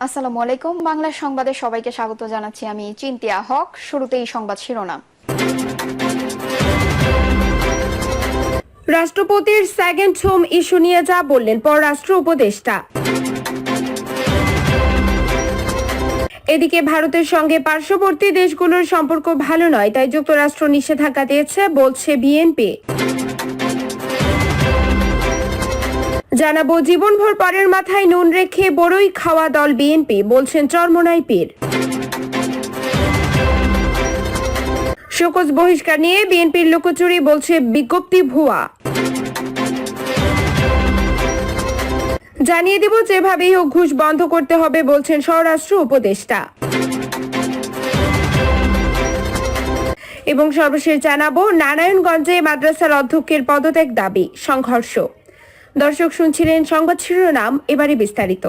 আসসালামু আলাইকুম। বাংলা সংবাদে সবাইকে স্বাগত জানাচ্ছি। আমি চিন্তিয়া হক। শুরুতেই সংবাদ শিরোনাম। রাষ্ট্রপতির সেকেন্ড হোম ইস্যু নিয়ে যা বললেন পররাষ্ট্র উপদেষ্টা। এদিকে ভারতের সঙ্গে পার্শ্ববর্তী দেশগুলোর সম্পর্ক ভালো নয়, তাই যুক্তরাষ্ট্র নিষেধাজ্ঞা দিয়েছে বলছে বিএনপি। জানাবো জীবনভর পরের মাথায় নুন রেখে বড়ই খাওয়া দল বিএনপি, বলছেন চরমোনাই পীর। শোকজ বহিষ্কার নিয়ে বিএনপির লুকোচুরি, বলছে বিজ্ঞপ্তি ভুয়া। জানিয়ে দেব যেভাবেই হোক ঘুষ বন্ধ করতে হবে, বলছেন স্বরাষ্ট্র উপদেষ্টা। এবং সর্বশেষ জানাবো নারায়ণগঞ্জে মাদ্রাসার অধ্যক্ষের পদত্যাগ দাবি, সংঘর্ষ। দর্শক শুনছিলেন সংবাদ শিরোনাম, এবারে বিস্তারিত।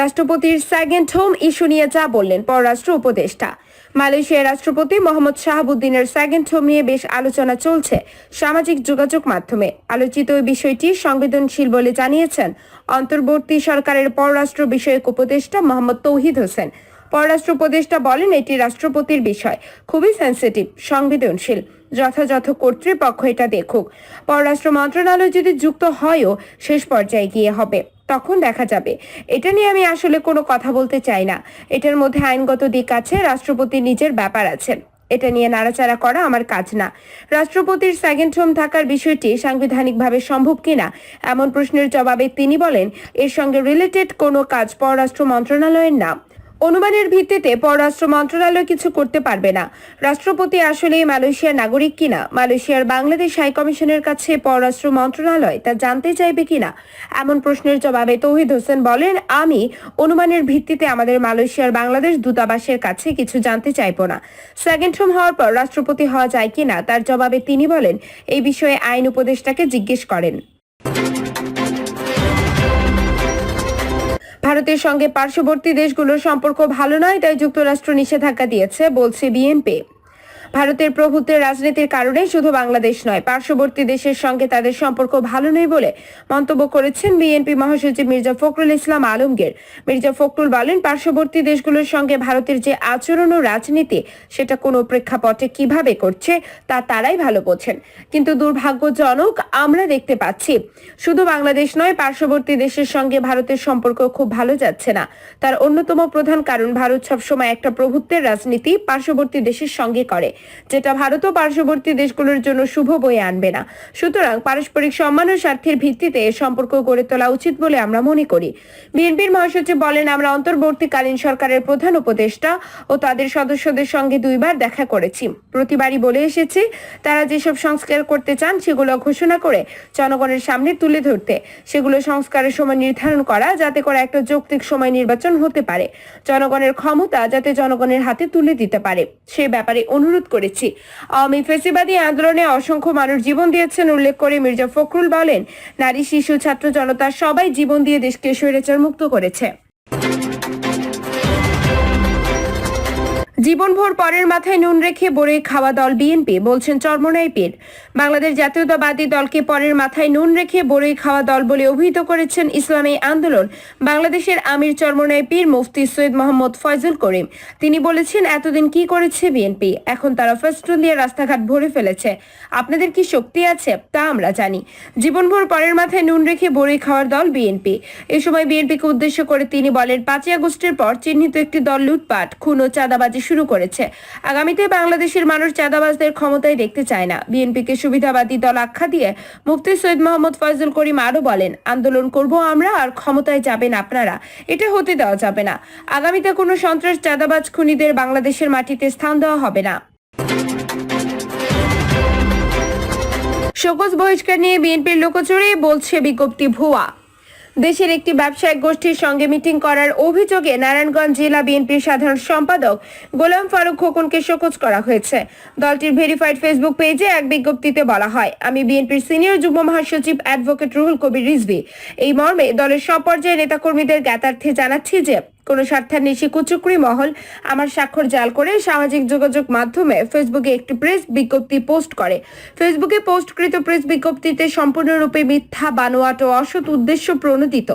রাষ্ট্রপতির সেকেন্ড হোম ইস্যু নিয়ে যা বললেন পররাষ্ট্র উপদেষ্টা। মালয়েশিয়ার রাষ্ট্রপতি মোহাম্মদ শাহাবুদ্দিনের সেকেন্ড হোম নিয়ে বেশ আলোচনা চলছে সামাজিক যোগাযোগ মাধ্যমে। আলোচিত ওই বিষয়টি সংবেদনশীল বলে জানিয়েছেন অন্তর্বর্তী সরকারের পররাষ্ট্র বিষয়ক উপদেষ্টা মোহাম্মদ তৌহিদ হোসেন। পররাষ্ট্র উপদেষ্টা বলেন, এটি রাষ্ট্রপতির বিষয়, খুবই সেনসিটিভ, সংবেদনশীল। যথাযথ কর্তৃপক্ষ এটা দেখুক। পররাষ্ট্র মন্ত্রণালয় যদি যুক্ত হয়ও শেষ পর্যায়ে গিয়ে হবে, তখন দেখা যাবে। এটা নিয়ে আমি আসলে কোনো কথা বলতে চাই না। এটার মধ্যে আইনগত দিক আছে, রাষ্ট্রপতির নিজের ব্যাপার আছে। এটা নিয়ে নাড়াচাড়া করা আমার কাজ না। রাষ্ট্রপতির সেকেন্ড হোম থাকার বিষয়টি সাংবিধানিকভাবে সম্ভব কিনা এমন প্রশ্নের জবাবে তিনি বলেন, এর সঙ্গে রিলেটেড কোনো কাজ পররাষ্ট্র মন্ত্রণালয়ের না। অনুমানের ভিত্তিতে পররাষ্ট্র মন্ত্রণালয় কিছু করতে পারবে না। রাষ্ট্রপতি আসলে মালয়েশিয়ার নাগরিক কিনা, মালয়েশিয়ার বাংলাদেশ হাই কমিশনের কাছে পররাষ্ট্র মন্ত্রণালয় তা জানতে চাইবে কিনা এমন প্রশ্নের জবাবে তৌহিদ হোসেন বলেন, আমি অনুমানের ভিত্তিতে আমাদের মালয়েশিয়ার বাংলাদেশ দূতাবাসের কাছে কিছু জানতে চাইব না। সেকেন্ড হোম হওয়ার পর রাষ্ট্রপতি হওয়া যায় কিনা তার জবাবে তিনি বলেন, এই বিষয়ে আইন উপদেষ্টাকে জিজ্ঞেস করেন। ভারতের সঙ্গে পার্শ্ববর্তী দেশগুলোর সম্পর্ক ভালো নয়, তাই যুক্তরাষ্ট্র নিষেধাজ্ঞা দিয়েছে বলছে বিএনপি। ভারতের প্রভুত্বের রাজনীতির কারণে শুধু বাংলাদেশ নয়, পার্শ্ববর্তী দেশের সঙ্গে তাদের সম্পর্ক ভালো নেই বলে মন্তব্য করেছেন বিএনপি মহাসচিব মির্জা ফখরুল ইসলাম আলমগীর। মির্জা ফখরুল বলেন, পার্শ্ববর্তী দেশগুলোর সঙ্গে ভারতের যে আচরণ ও রাজনীতি সেটা কোনো প্রেক্ষাপটে কিভাবে করছে তা তারাই ভালো বোঝেন। কিন্তু দুর্ভাগ্যজনক আমরা দেখতে পাচ্ছি শুধু বাংলাদেশ নয়, পার্শ্ববর্তী দেশের সঙ্গে ভারতের সম্পর্ক খুব ভালো যাচ্ছে না। তার অন্যতম প্রধান কারণ ভারত সবসময় একটা প্রভুত্বের রাজনীতি পার্শ্ববর্তী দেশের সঙ্গে করে, যেটা ভারত ও পার্শ্ববর্তী দেশগুলোর জন্য শুভ বয়ে আনবে না। সুতরাং পারস্পরিক সম্মান ও স্বার্থের ভিত্তিতে সম্পর্ক গড়ে তোলা উচিত বলে আমরা মনে করি। বিএনপির মহাসচিব বলেন, আমরা অন্তর্বর্তীকালীন সরকারের প্রধান উপদেষ্টা ও তাদের সদস্যদের সঙ্গে 2 বার দেখা করেছি। প্রতিবারই বলে এসেছি তারা যেসব সংস্কার করতে চান সেগুলো ঘোষণা করে জনগণের সামনে তুলে ধরতে, সেগুলো সংস্কারের সময় নির্ধারণ করা, যাতে করে একটা যৌক্তিক সময় নির্বাচন হতে পারে, জনগণের ক্ষমতা যাতে জনগণের হাতে তুলে দিতে পারে সে ব্যাপারে অনুরোধ করেছি। আওয়ামী ফ্যাসিবাদী আন্দোলনে অসংখ্য মানুষ জীবন দিয়েছেন উল্লেখ করে মির্জা ফখরুল বলেন, নারী, শিশু, ছাত্র জনতা সবাই জীবন দিয়ে দেশকে স্বৈরাচার মুক্ত করেছে। জীবনভর পরের মাথায় নুন রেখে বড়ই খাওয়া দল বিএনপি, বলছেন চরমোনাই পীর। বাংলাদেশ জাতীয়তাবাদী দলকে পরের মাথায় নুন রেখে বড়ই খাওয়া দল বলে অভিহিত করেছেন ইসলামী আন্দোলন বাংলাদেশের আমির চরমোনাই পীর মুফতি সৈয়দ মোহাম্মদ ফয়জুল করিম। তিনি বলেছেন, এতদিন কি করেছে বিএনপি, এখন তারা ফেস্টুন দিয়ে রাস্তাঘাট ভরে ফেলেছে। আপনাদের কি শক্তি আছে তা আমরা জানি। জীবনভর পরের মাথায় নুন রেখে বড়ই খাওয়ার দল বিএনপি। এ সময় বিএনপিকে উদ্দেশ্য করে তিনি বলেন, 5ই আগস্টের পর চিহ্নিত একটি দল লুটপাট, খুন ও চাঁদাবাজি শুরু করেছে। আগামীতে বাংলাদেশের মানুষ চাঁদাবাজদের ক্ষমতায় দেখতে চায় না। বিএনপিকে সুবিধাবাদী দল আখ্যা দিয়ে মুফতি সৈয়দ মোহাম্মদ ফয়জুল করিম আরো বলেন, আন্দোলন করব আমরা আর ক্ষমতায় যাবেন আপনারা, এটা হতে দেওয়া যাবে না। আগামীতে কোনো সন্ত্রাস, চাঁদাবাজ, খুনিদের বাংলাদেশের মাটিতে স্থান দেওয়া হবে না। শোকজ বহিষ্কার নিয়ে বিএনপির লুকোচুরি, বলছে বিজ্ঞপ্তি ভুয়া। দেশের একটি ব্যবসায়িক গোষ্ঠীর সঙ্গে মিটিং করার অভিযোগে নারায়ণগঞ্জ জেলা বিএনপির সাধারণ সম্পাদক গোলাম ফারুক খোকনকে শোকজ করা হয়েছে। দলটির ভেরিফাইড ফেসবুক পেজে এক বিজ্ঞপ্তিতে বলা হয়, আমি বিএনপির সিনিয়র যুগ্ম মহাসচিব অ্যাডভোকেট রুহুল কবির রিজভী এই মর্মে দলের সব পর্যায়ের নেতাকর্মীদের জ্ঞাতার্থে জানাচ্ছি যে কোনো স্বার্থান্বেষী কুচক্রী মহল আমার স্বাক্ষর জাল করে সামাজিক যোগাযোগ মাধ্যমে ফেসবুকে একটি প্রেস বিজ্ঞপ্তি পোস্ট করে। ফেসবুকে পোস্টকৃত প্রেস বিজ্ঞপ্তিতে সম্পূর্ণরূপে মিথ্যা, বানোয়াট ও অসৎ উদ্দেশ্য প্রণোদিত।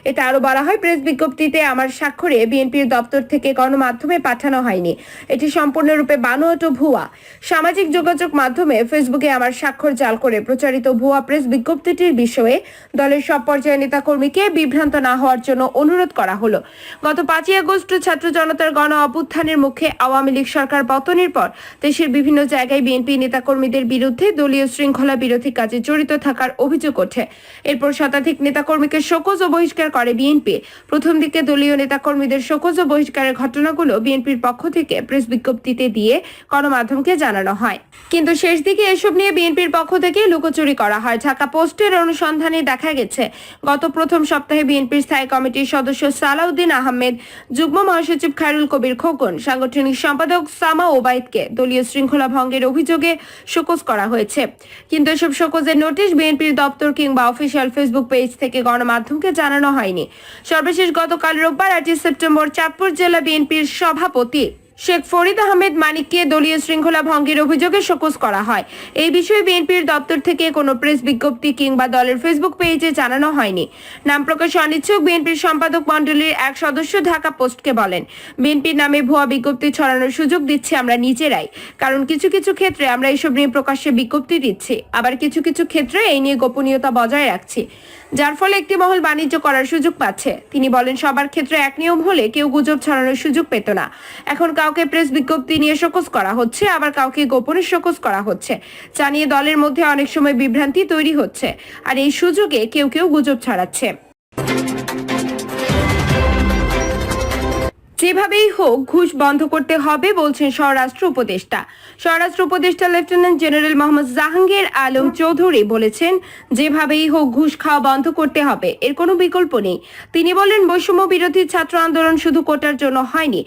এটা আরো বলা হয়, প্রেস বিজ্ঞপ্তিতে আমার স্বাক্ষরে বিএনপির দপ্তর থেকে গণমাধ্যমে পাঠানো হয়নি। এটি সম্পূর্ণরূপে বানোয়াট ও ভুয়া। সামাজিক যোগাযোগ মাধ্যমে ফেসবুকে আমার স্বাক্ষর জাল করে প্রচারিত ভুয়া প্রেস বিজ্ঞপ্তিটির বিষয়ে দলের সব পর্যায়ের নেতাকর্মীকে বিভ্রান্ত না হওয়ার জন্য অনুরোধ করা হলো। গত 5ই আগস্ট ছাত্র জনতার গণ অভ্যুত্থানের মুখে আওয়ামী লীগ সরকার পতনের পর দেশের বিভিন্ন জায়গায় বিএনপি নেতাকর্মীদের বিরুদ্ধে দলীয় শৃঙ্খলা বিরোধী কাজে জড়িত থাকার অভিযোগ ওঠে। এরপর শতাধিক নেতাকর্মীকে শোকজ ও বহিষ্কার করে বিএনপি। প্রথম দিকে দলীয় নেতাকর্মীদের শোকজ ও বহিষ্কারের ঘটনাগুলো বিএনপির পক্ষ থেকে প্রেস বিজ্ঞপ্তিতে দিয়ে গণমাধ্যমকে জানানো হয়, কিন্তু শেষ দিকে এসব নিয়ে বিএনপির পক্ষ থেকে লুকোচুরি করা হয়। ঢাকা পোস্টের অনুসন্ধানে দেখা গেছে, গত প্রথম সপ্তাহে বিএনপির স্থায়ী কমিটির সদস্য সালাউদ্দিন আহমেদ, যুগ্ম মহাসচিব খায়রুল কবির খোকন, সাংগঠনিক সম্পাদক সামা ওবায়দকে দলীয় শৃঙ্খলা ভঙ্গের অভিযোগে শোকজ করা হয়েছে। কিন্তু এসব শোকজের নোটিশ বিএনপির দপ্তর কিংবা অফিসিয়াল ফেসবুক পেজ থেকে গণমাধ্যমকে জানানো হয়নি। সর্বশেষ গতকাল রোববার 8 সেপ্টেম্বর চাঁদপুর জেলা বিএনপির সভাপতি শেখ ফরিদ আহমেদ মানিককে দলীয় শৃঙ্খলা ভঙ্গের অভিযোগে শোকজ করা হয়। এই বিষয়ে বিএনপির দপ্তর থেকে কোনো প্রেস বিজ্ঞপ্তি কিংবা দলের ফেসবুক পেজে জানানো হয়নি। নাম প্রকাশে অনিচ্ছুক বিএনপির সম্পাদক মণ্ডলীর এক সদস্য ঢাকা পোস্টকে বলেন, বিএনপির নামে ভুয়া বিজ্ঞপ্তি ছড়ানোর সুযোগ দিচ্ছি আমরা নিজেরাই। কারণ কিছু কিছু ক্ষেত্রে আমরা এসব নিয়ে প্রকাশ্যে বিজ্ঞপ্তি দিচ্ছি, আবার কিছু কিছু ক্ষেত্রে এই নিয়ে গোপনীয়তা বজায় রাখছি, যার ফলে একটি মহল বাণিজ্য করার সুযোগ পাচ্ছে। তিনি বলেন, সবার ক্ষেত্রে এক নিয়ম হলে কেউ গুজব ছড়ানোর সুযোগ পেত না। এখন কাউকে প্রেস বিজ্ঞপ্তি নিয়ে শোকজ করা হচ্ছে, আবার কাউকে গোপনে শোকজ করা হচ্ছে, জানিয়ে দলের মধ্যে অনেক সময় বিভ্রান্তি তৈরি হচ্ছে, আর এই সুযোগে কেউ কেউ গুজব ছড়াচ্ছে। যেভাবেই হোক ঘুষ বন্ধ করতে হবে বলছেন স্বরাষ্ট্র উপদেষ্টা। স্বরাষ্ট্র উপদেষ্টা লেফটেন্যান্ট জেনারেল মোহাম্মদ জাহাঙ্গীর আলম চৌধুরী বলেছেন, যেভাবেই হোক ঘুষ খাওয়া বন্ধ করতে হবে, এর কোনো বিকল্প নেই। তিনি বলেন, বৈষম্য বিরোধী ছাত্র আন্দোলন শুধু কোটার জন্য হয়নি,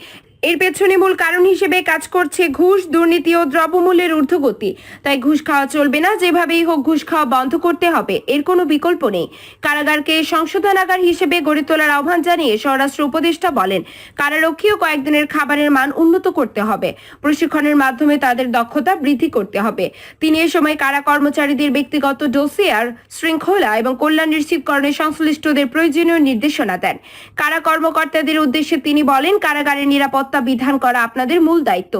এর পেছনে মূল কারণ হিসেবে কাজ করছে ঘুষ, দুর্নীতি ও দ্রব্যমূল্যের ঊর্ধ্বগতি। তাই ঘুষ খাওয়া চলবে না, যেভাবেই হোক ঘুষ খাওয়া বন্ধ করতে হবে, এর কোনো বিকল্প নেই। কারাগারকে সংশোধনাগার হিসেবে গড়ে তোলার আহ্বান জানিয়ে স্বরাষ্ট্র উপদেষ্টা বলেন, কারারক্ষীও কয়েকদিনের খাবারের মান উন্নত করতে হবে, প্রশিক্ষণের মাধ্যমে তাদের দক্ষতা বৃদ্ধি করতে হবে। তিনি এ সময় কারা কর্মচারীদের ব্যক্তিগত ডোসিয়ার, শৃঙ্খলা এবং কল্যাণ নিশ্চিতকরণে সংশ্লিষ্টদের প্রয়োজনীয় নির্দেশনা দেন। কারা কর্মকর্তাদের উদ্দেশ্যে তিনি বলেন, কারাগারের নিরাপত্তা বিধান করা আপনাদের মূল দায়িত্ব।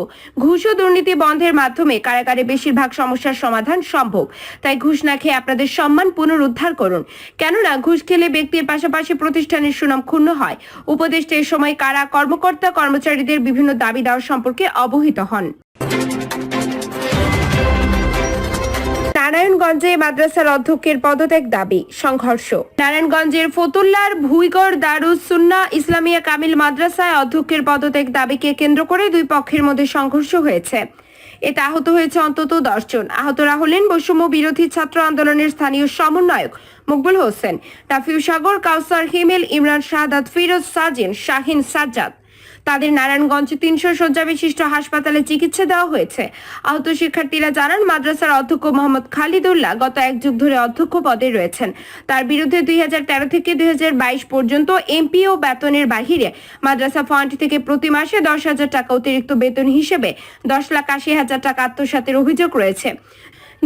ঘুষ ও দুর্নীতি বন্ধের মাধ্যমে কারাগারে বেশিরভাগ সমস্যার সমাধান সম্ভব। তাই ঘুষ না খেয়ে আপনাদের সম্মান পুনরুদ্ধার করুন, কেননা ঘুষ খেলে ব্যক্তির পাশাপাশি প্রতিষ্ঠানের সুনাম ক্ষুণ্ণ হয়। উপদেষ্টা এ সময় কারা কর্মকর্তা কর্মচারীদের বিভিন্ন দাবি দাওয়া সম্পর্কে অবহিত হন। নারায়ণগঞ্জে মাদ্রাসার অধ্যক্ষের পদত্যাগ দাবি, সংঘর্ষ। নারায়ণগঞ্জের ফতুল্লার ভুইগড় দারুস সুন্নাহ ইসলামিয়া কামিল মাদ্রাসায় অধ্যক্ষের পদত্যাগ দাবিকে কেন্দ্র করে দুই পক্ষের মধ্যে সংঘর্ষ হয়েছে। এতে আহত হয়েছে অন্তত 10 জন। আহতরা হলেন বৈষম্য বিরোধী ছাত্র আন্দোলনের স্থানীয় সমন্বয়ক মকবুল হোসেন, রাফিউ সাগর, কাউসার হিমেল, ইমরান শাহাদাত, ফিরোজ, সাজিন, শাহিন, সাজ্জাদ। তাদের নারায়ণগঞ্জ 300 শয্যা বিশিষ্ট হাসপাতালে চিকিৎসা দেওয়া হয়েছে। আহত শিক্ষার্থীরা জানান, মাদ্রাসার অধ্যক্ষ মোহাম্মদ খালিদুল্লাহ গত 1 যুগ ধরে অধ্যক্ষ পদে রয়েছেন। তার বিরুদ্ধে 2013 থেকে 2022 পর্যন্ত এমপিও বেতনের বাহিরে মাদ্রাসা ফান্ড থেকে প্রতি মাসে 10,000 টাকা অতিরিক্ত বেতন হিসেবে 10,80,000 টাকা আত্মসাতের অভিযোগ রয়েছে।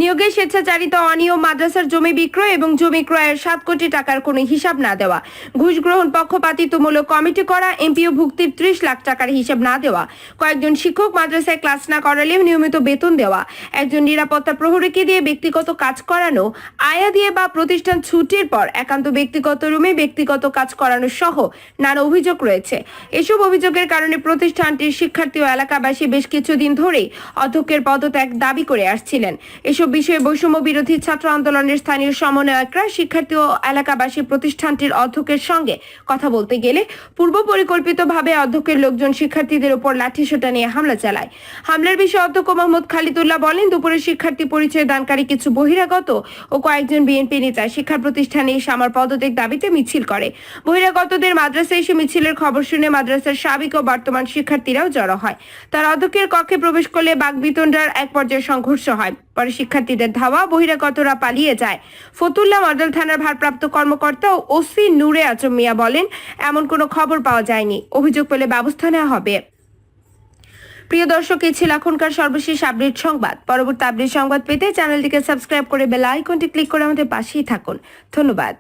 নিয়োগে স্বেচ্ছাচারিত অনিয়ম, মাদ্রাসার জমি বিক্রয় এবং জমি ক্রয়ের 7 কোটি টাকার কোনো হিসাব না দেওয়া, ঘুষ গ্রহণ, পক্ষপাতিত্বমূলক কমিটি করা, এমপিও ভুক্তির 30 লাখ টাকার হিসাব না দেওয়া, কয়েকজন শিক্ষক মাদ্রাসায় ক্লাস না করালেও নিয়মিত বেতন দেওয়া, একজন নিরাপত্তা প্রহরীকে দিয়ে ব্যক্তিগত কাজ করানো, আয়া দিয়ে বা প্রতিষ্ঠান ছুটির পর একান্ত ব্যক্তিগত রুমে ব্যক্তিগত কাজ করানো সহ নানা অভিযোগ রয়েছে। এসব অভিযোগের কারণে প্রতিষ্ঠানটির শিক্ষার্থী ও এলাকাবাসী বেশ কিছুদিন ধরেই অধ্যক্ষের পদত্যাগ দাবি করে আসছিলেন। এসব বিষয়ে বৈষম্য বিরোধী ছাত্র আন্দোলনের স্থানীয় সমন্বয়করা শিক্ষার্থী ও এলাকাবাসী প্রতিষ্ঠানটির অধ্যক্ষের সঙ্গে কথা বলতে গেলে পূর্ব পরিকল্পিতভাবে অধ্যক্ষের লোকজন শিক্ষার্থীদের উপর লাঠিসোঁটা নিয়ে হামলা চালায়। হামলার বিষয়ে অধ্যক্ষ মোহাম্মদ খালিদুল্লাহ বলেন, দুপুরে শিক্ষার্থী পরিচয় দানকারী কিছু বহিরাগত ও কয়েকজন বিএনপি নেতা শিক্ষা প্রতিষ্ঠানে এসে আমার পদত্যাগ দাবিতে মিছিল করে। বহিরাগতদের মাদ্রাসায় এসে মিছিলের খবর শুনে মাদ্রাসার সাবেক ও বর্তমান শিক্ষার্থীরাও জড়ো হয়। তার অধ্যক্ষের কক্ষে প্রবেশ করলে বাকবিতণ্ডার এক পর্যায়ে সংঘর্ষ হয়। পরে শিক্ষার্থীদের ধাওয়া, বহিরাগতরা পালিয়ে যায়। ফতুল্লা মডেল থানার ভারপ্রাপ্ত কর্মকর্তা ও ওসি নূরে আজম মিয়া বলেন, এমন কোনো খবর পাওয়া যায়নি, অভিযোগ পেলে ব্যবস্থা নেওয়া হবে। প্রিয় দর্শক, এই ছিল এখনকার সর্বশেষ আপডেট সংবাদ। পরবর্তী আপডেট সংবাদ পেতে চ্যানেলটিকে সাবস্ক্রাইব করে বেল আইকনটি ক্লিক করে আমাদের পাশেই থাকুন। ধন্যবাদ।